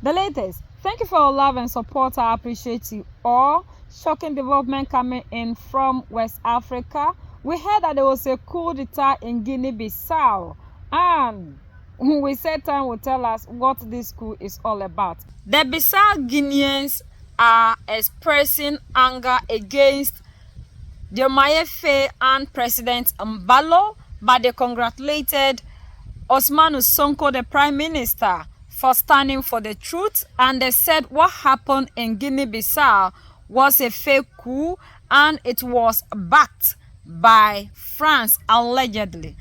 The latest. Thank you for your love and support. I appreciate you all. Shocking development coming in from West Africa. We heard that there was a coup d'etat in Guinea-Bissau, and we said time will tell us what this coup is all about. The Bissau-Guineans are expressing anger against Diomaye Faye and President Emballo, but they congratulated Sonko, the Prime Minister, for standing for the truth, and they said what happened in Guinea-Bissau was a fake coup and it was backed by France, allegedly.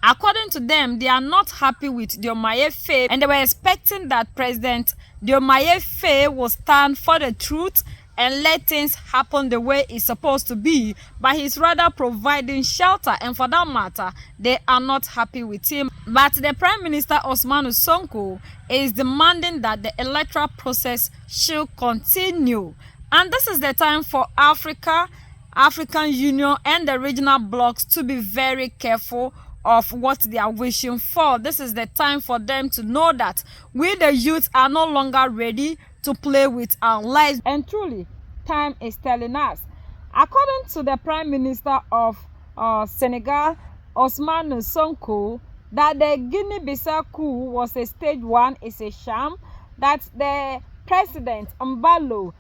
According to them, they are not happy with Diomaye Faye, and they were expecting that President Diomaye Faye will stand for the truth and let things happen the way it's supposed to be, but he's rather providing shelter, and for that matter, they are not happy with him. But the Prime Minister Sonko is demanding that the electoral process should continue. And this is the time for Africa, African Union and the regional blocs to be very careful of what they are wishing for. This is the time for them to know that we the youth are no longer ready to play with our lives. And truly, time is telling us. According to the Prime Minister of Senegal, Sonko, that the Guinea-Bissau coup was a stage one, is a sham, that the President Emballo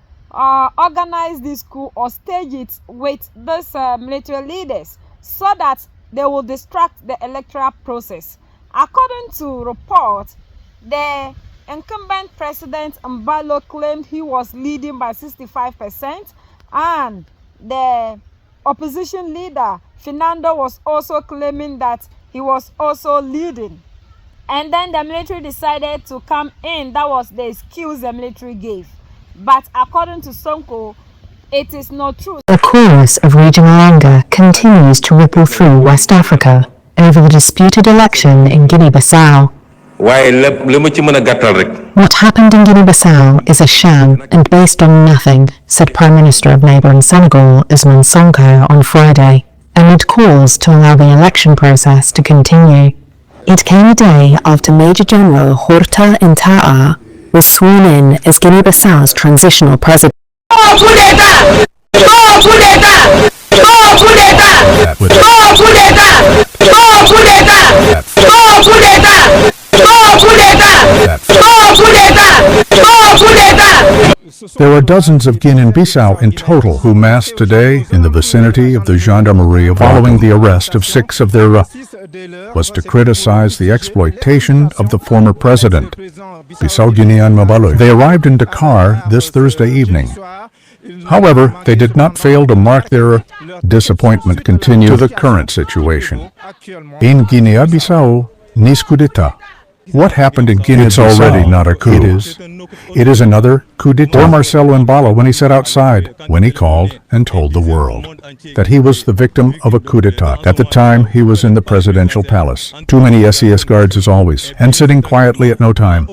organized this coup or staged it with these military leaders so that they will distract the electoral process. According to reports, the incumbent President Emballo claimed he was leading by 65%, and the opposition leader Fernando was also claiming that he was also leading. And then the military decided to come in. That was the excuse the military gave. But according to Sonko, it is not true. The chorus of regional anger continues to ripple through West Africa over the disputed election in Guinea-Bissau. What happened in Guinea-Bissau is a sham and based on nothing, said Prime Minister of neighbouring Senegal, Sonko, on Friday, amid calls to allow the election process to continue. It came a day after Major General Horta Intaa was sworn in as Guinea-Bissau's transitional president. There are dozens of Guinea-Bissau in total who massed today in the vicinity of the gendarmerie following the arrest of 6 of their was to criticize the exploitation of the former president, Bissau-Guinean Emballo. They arrived in Dakar this Thursday evening. However, they did not fail to mark their disappointment continue to the current situation. In Guinea-Bissau, ni coup d'etat. What happened in Guinea? It's already not a coup. It is another coup d'etat. Or Marcelo Emballo when he sat outside, when he called and told the world that he was the victim of a coup d'etat. At the time, he was in the presidential palace. Too many SES guards as always, and sitting quietly at no time.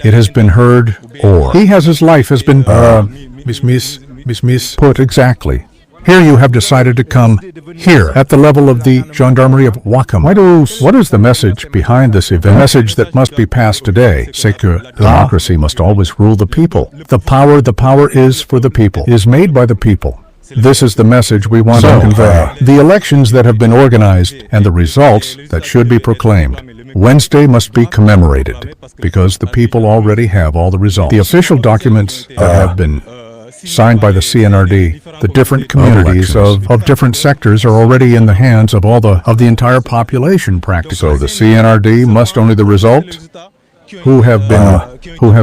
It has been heard, or he has his life has been, put exactly. Here you have decided to come here at the level of the gendarmerie of Wakam. What is the message behind this event? The message that must be passed today, c'est que democracy must always rule the people. The power is for the people, is made by the people. This is the message we want to convey. The elections that have been organized and the results that should be proclaimed Wednesday must be commemorated because the people already have all the results. The official documents that have been signed by the CNRD, the different communities of different sectors are already in the hands of the entire population practically. So the CNRD must only the result who have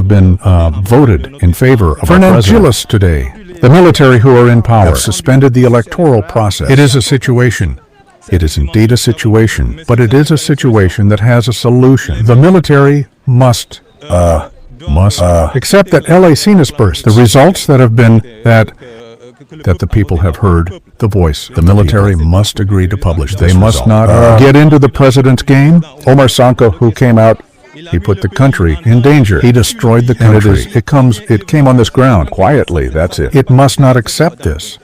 been voted in favor of Fernand Gillis today. The military who are in power have suspended the electoral process. It is a situation. It is indeed a situation, but it is a situation that has a solution. The military must accept that LA Sinus burst. The results that have been that the people have heard the voice. The military must agree to publish. They must not get into the president's game. Omar Sonko, who came out, he put the country in danger. He destroyed the country. It came on this ground quietly. That's it. It must not accept this.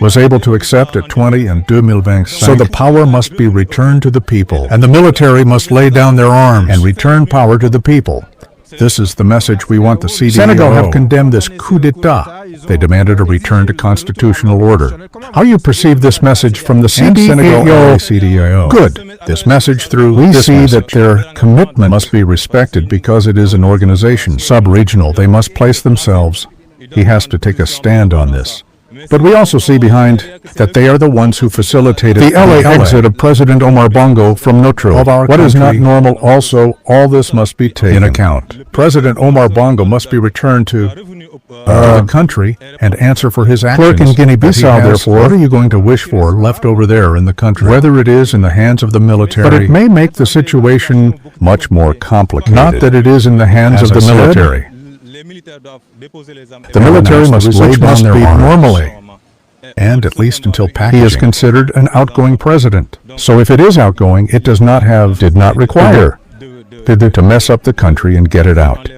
Was able to accept at 20 and 2025. So the power must be returned to the people, and the military must lay down their arms and return power to the people. This is the message we want the CDAO. Senegal have condemned this coup d'etat. They demanded a return to constitutional order. How you perceive this message from the CDAO? Good. This message through we see that their commitment must be respected because it is an organization, sub-regional. They must place themselves. He has to take a stand on this. But we also see behind that they are the ones who facilitated the LA exit of President Omar Bongo from Notre. What is not normal also, all this must be taken in account. President Omar Bongo must be returned to the country and answer for his actions. Clerk in Guinea-Bissau, therefore, what are you going to wish for left over there in the country? Whether it is in the hands of the military, but it may make the situation much more complicated. Not that it is in the hands of the military. The military must lay down their arms normally, and at least until packaging. He is considered an outgoing president. So if it is outgoing, it did not require to mess up the country and get it out.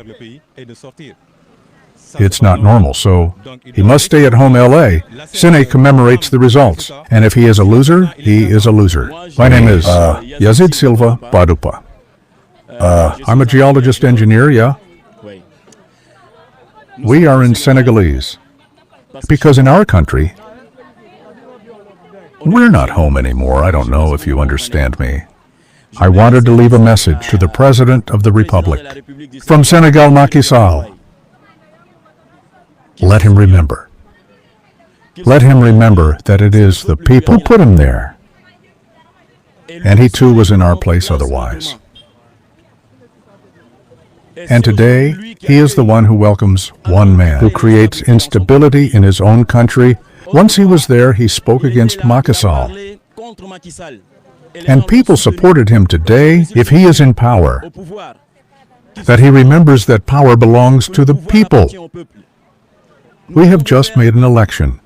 It's not normal, so he must stay at home. LA. Sine commemorates the results, and if he is a loser, he is a loser. My name is Yazid Silva Badupa. I'm a geologist engineer, yeah? We are in Senegalese, because in our country, we're not home anymore. I don't know if you understand me. I wanted to leave a message to the President of the Republic. From Senegal, Macky Sall. Let him remember. Let him remember that it is the people who put him there. And he too was in our place otherwise. And today, he is the one who welcomes one man, who creates instability in his own country. Once he was there, he spoke against Macky Sall. And people supported him today, if he is in power, that he remembers that power belongs to the people. We have just made an election,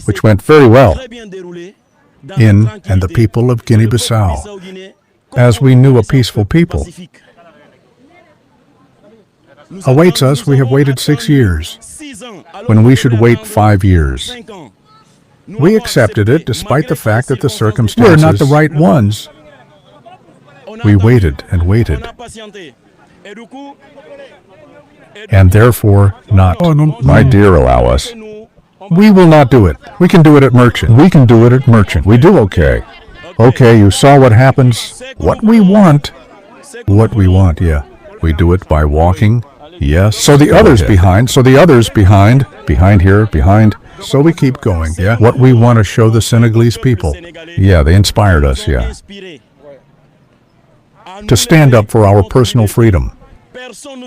which went very well, in and the people of Guinea-Bissau, as we knew a peaceful people. Awaits us, we have waited 6 years, when we should wait 5 years. We accepted it despite the fact that the circumstances were not the right ones. We waited and waited. And therefore not. My dear, allow us. We will not do it. We can do it at Merchant. We can do it at Merchant. We do okay. Okay, you saw what happens. What we want, yeah. We do it by walking. Yes. So the others behind, behind here, behind. So we keep going, yeah. What we want to show the Senegalese people. Yeah, they inspired us, yeah. To stand up for our personal freedom.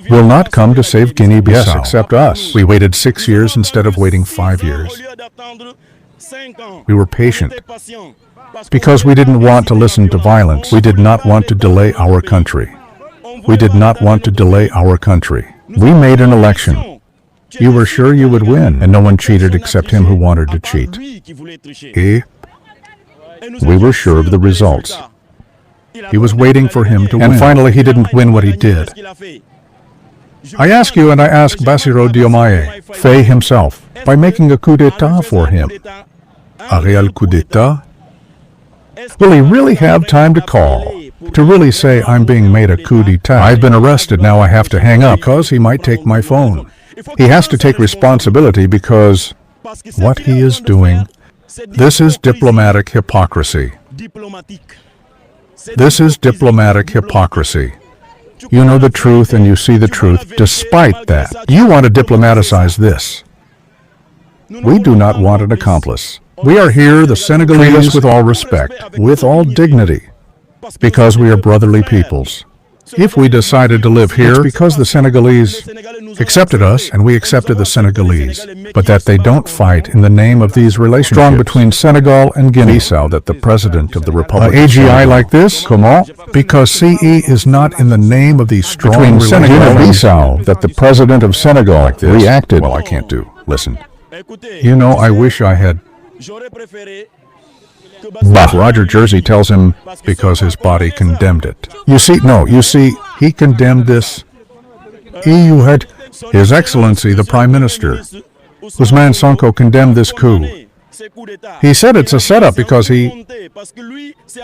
Will not come to save Guinea-Bissau. Yes, except us. We waited 6 years instead of waiting 5 years. We were patient. Because we didn't want to listen to violence. We did not want to delay our country. We did not want to delay our country. We made an election. You were sure you would win, and no one cheated except him who wanted to cheat. We were sure of the results. He was waiting for him to win. And finally he didn't win what he did. I ask you, and I ask Bassirou Diomaye, Faye himself, by making a coup d'etat for him. A real coup d'etat? Will he really have time to call? To really say, I'm being made a coup d'etat. I've been arrested, now I have to hang up, because he might take my phone. He has to take responsibility because what he is doing, this is diplomatic hypocrisy. This is diplomatic hypocrisy. You know the truth and you see the truth. Despite that, you want to diplomaticize this. We do not want an accomplice. We are here, the Senegalese, with all respect, with all dignity, because we are brotherly peoples. If we decided to live here, it's because the Senegalese accepted us and we accepted the Senegalese, but that they don't fight in the name of these relationships strong between Senegal and Guinea-Bissau, that the President of the Republic AGI like this? Comment? Because CE is not in the name of these strong between Senegal and Guinea-Bissau, that the President of Senegal like this reacted. Well, I can't do. Listen. You know, I wish I had. But Roger Jersey tells him because his body condemned it. You see, he condemned this. You had His Excellency the Prime Minister, Ousmane Sonko, condemned this coup. He said it's a setup because he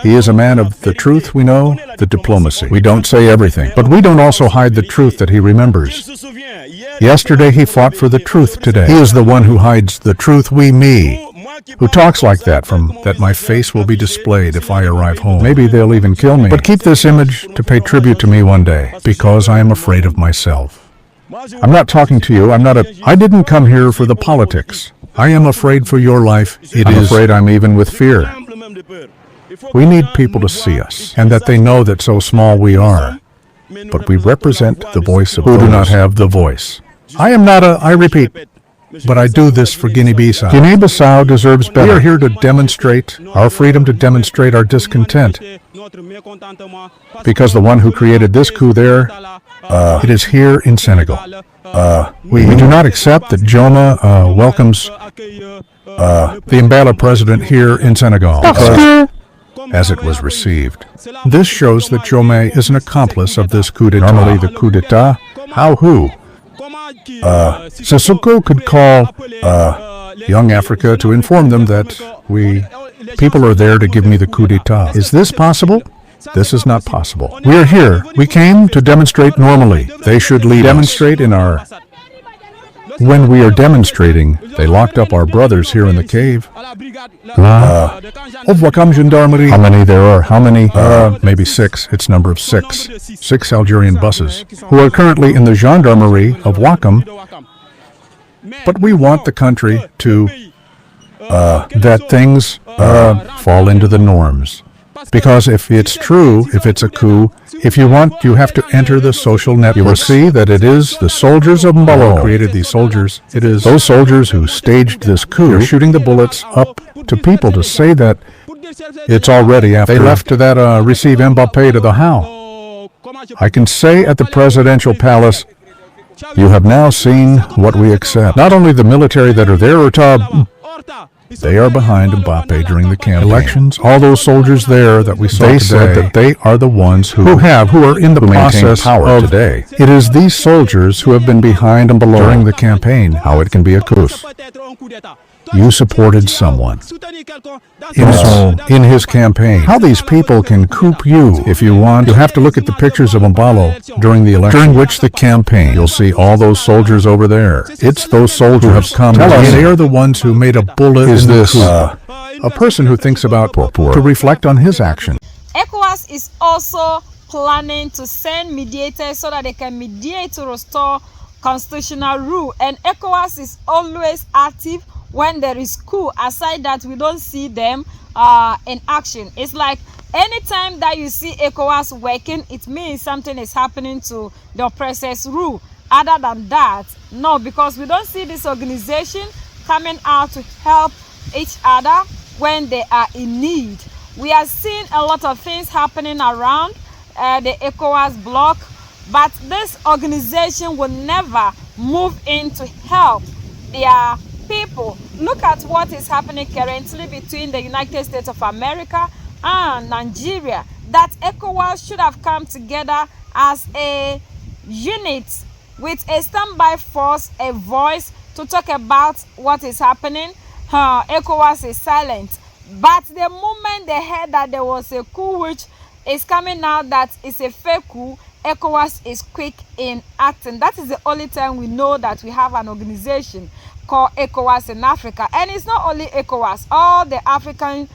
is a man of the truth, we know, the diplomacy. We don't say everything, but we don't also hide the truth that he remembers. Yesterday he fought for the truth today. He is the one who hides the truth, me, who talks like that, that my face will be displayed if I arrive home. Maybe they'll even kill me. But keep this image to pay tribute to me one day, because I am afraid of myself. I'm not talking to you, I didn't come here for the politics. I am afraid for your life. I'm afraid I'm even with fear. We need people to see us, and that they know that so small we are. But we represent the voice of those who do not have the voice. I repeat, but I do this for Guinea-Bissau. Guinea-Bissau deserves better. We are here to demonstrate our freedom, to demonstrate our discontent. Because the one who created this coup there, it is here in Senegal. We do not accept that Diomaye welcomes the Emballo president here in Senegal, because, as it was received. This shows that Diomaye is an accomplice of this coup d'etat. Normally the coup d'etat, who? So Sonko could call young Africa to inform them that people are there to give me the coup d'etat. Is this possible? This is not possible. We are here. We came to demonstrate normally. They should lead demonstrate us. In our... When we are demonstrating, they locked up our brothers here in the cave. Of Wakam Gendarmerie. How many there are? How many? Maybe 6. It's number of 6. 6 Algerian buses who are currently in the gendarmerie of Wakam. But we want the country to that things fall into the norms. Because if it's true, if it's a coup, if you want, you have to enter the social network. You will see that it is the soldiers of Emballo who created these soldiers. It is those soldiers who staged this coup. They're shooting the bullets up to people to say that it's already after. They left to that receive Mbappé to the how. I can say at the presidential palace, you have now seen what we accept. Not only the military that are there, they are behind Mbappé during the campaign. Elections, all those soldiers there that we saw today, said that they are the ones who are in the process power of today. It is these soldiers who have been behind Emballo during the campaign. How it can be a coup. You supported someone in his campaign. How these people can coup you. If you want, you have to look at the pictures of Emballo during the election, during which the campaign. You'll see all those soldiers over there. It's those soldiers who have come. They are the ones who made a bullet in the coup. A person who thinks about to reflect on his action. ECOWAS is also planning to send mediators so that they can mediate to restore constitutional rule. And ECOWAS is always active when there is coup. Aside that, we don't see them in action. It's like anytime that you see ECOWAS working, it means something is happening to the oppressor's rule. Other than that, no, because we don't see this organization coming out to help each other when they are in need. We are seeing a lot of things happening around the ECOWAS bloc, but this organization will never move in to help their people. Look at what is happening currently between the United States of America and Nigeria. That ECOWAS should have come together as a unit with a standby force, a voice to talk about what is happening. ECOWAS is silent. But the moment they heard that there was a coup which is coming out that it's a fake coup, ECOWAS is quick in acting. That is the only time we know that we have an organization called ECOWAS in Africa. And it's not only ECOWAS, all the African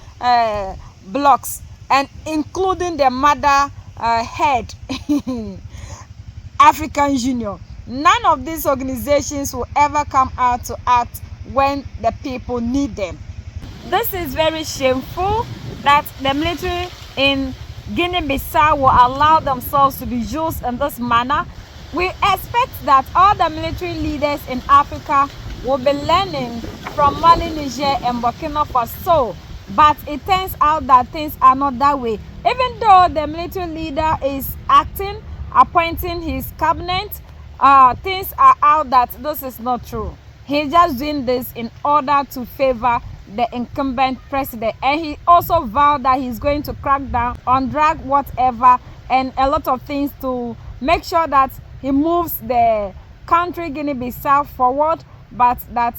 blocs, and including the mother head, African Union. None of these organizations will ever come out to act when the people need them. This is very shameful that the military in Guinea-Bissau will allow themselves to be used in this manner. We expect that all the military leaders in Africa will be learning from Mali, Niger, and Burkina Faso. But it turns out that things are not that way. Even though the military leader is acting, appointing his cabinet, things are out that this is not true. He's just doing this in order to favor the incumbent president, and he also vowed that he's going to crack down on drug whatever and a lot of things to make sure that he moves the country Guinea-Bissau forward, but that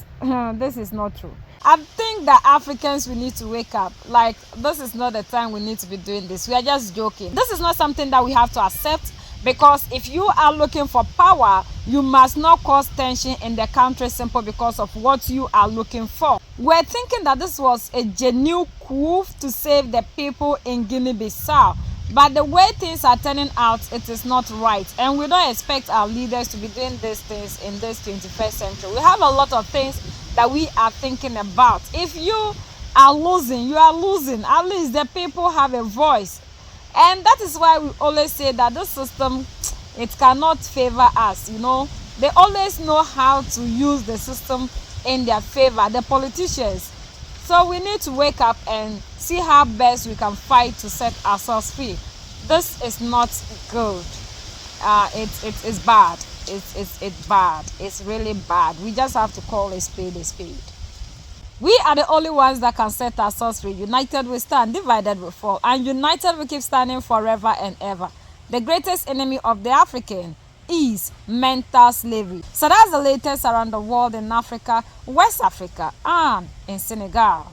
this is not true. I think that Africans, we need to wake up. Like, this is not the time we need to be doing this. We are just joking. This is not something that we have to accept, because if you are looking for power, you must not cause tension in the country simply because of what you are looking for. We're thinking that this was a genuine coup to save the people in Guinea-Bissau. But the way things are turning out, it is not right. And we don't expect our leaders to be doing these things in this 21st century. We have a lot of things that we are thinking about. If you are losing, you are losing. At least the people have a voice. And that is why we always say that this system, it cannot favor us, you know. They always know how to use the system in their favor, the politicians. So we need to wake up and see how best we can fight to set ourselves free. This is not good. It is bad. It's bad. It's really bad. We just have to call a spade a spade. We are the only ones that can set ourselves free. United we stand, divided we fall. And united we keep standing forever and ever. The greatest enemy of the African is mental slavery. So that's the latest around the world in Africa, West Africa, and in Senegal.